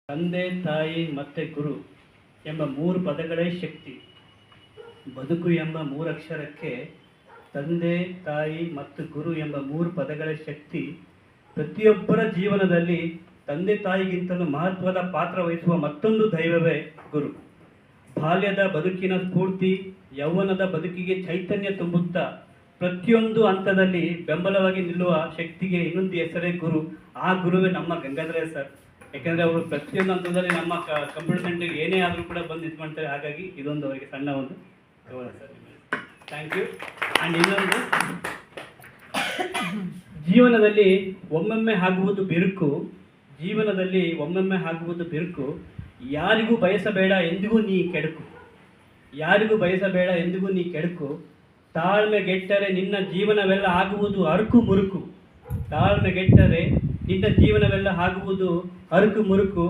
ತಂದೆ ತಾಯಿ ಮತ್ತು ಗುರು ಎಂಬ ಮೂರು ಪದಗಳೇ ಶಕ್ತಿ. ಬದುಕು ಎಂಬ ಮೂರಕ್ಷರಕ್ಕೆ ತಂದೆ ತಾಯಿ ಮತ್ತು ಗುರು ಎಂಬ ಮೂರು ಪದಗಳ ಶಕ್ತಿ. ಪ್ರತಿಯೊಬ್ಬರ ಜೀವನದಲ್ಲಿ ತಂದೆ ತಾಯಿಗಿಂತಲೂ ಮಹತ್ವದ ಪಾತ್ರ ವಹಿಸುವ ಮತ್ತೊಂದು ದೈವವೇ ಗುರು. ಬಾಲ್ಯದ ಬದುಕಿನ ಸ್ಫೂರ್ತಿ, ಯೌವನದ ಬದುಕಿಗೆ ಚೈತನ್ಯ ತುಂಬುತ್ತಾ ಪ್ರತಿಯೊಂದು ಹಂತದಲ್ಲಿ ಬೆಂಬಲವಾಗಿ ನಿಲ್ಲುವ ಶಕ್ತಿಗೆ ಇನ್ನೊಂದು ಹೆಸರೇ ಗುರು. ಆ ಗುರುವೇ ನಮ್ಮ ಗಂಗಾಧರ ಸರ್. ಯಾಕೆಂದರೆ ಅವರು ಪ್ರತಿಯೊಂದು ಹಂತದಲ್ಲಿ ನಮ್ಮ ಕಂಪ್ಯೂಟರ್ ಸೆಂಟರ್ಗೆ ಏನೇ ಆದರೂ ಕೂಡ ಬಂದು ಇದು ಮಾಡ್ತಾರೆ. ಹಾಗಾಗಿ ಇದೊಂದು ಅವರಿಗೆ ಸಣ್ಣ ಒಂದು ಗೌರವ ಸರ್. Thank you. ಆ್ಯಂಡ್ ಇನ್ನೊಂದು, ಜೀವನದಲ್ಲಿ ಒಮ್ಮೊಮ್ಮೆ ಆಗುವುದು ಬಿರುಕು. ಯಾರಿಗೂ ಬಯಸಬೇಡ ಎಂದಿಗೂ ನೀ ಕೆಡುಕು. ತಾಳ್ಮೆಗೆಟ್ಟರೆ ನಿನ್ನ ಜೀವನವೆಲ್ಲ ಆಗುವುದು ಅರುಕು ಮುರುಕು.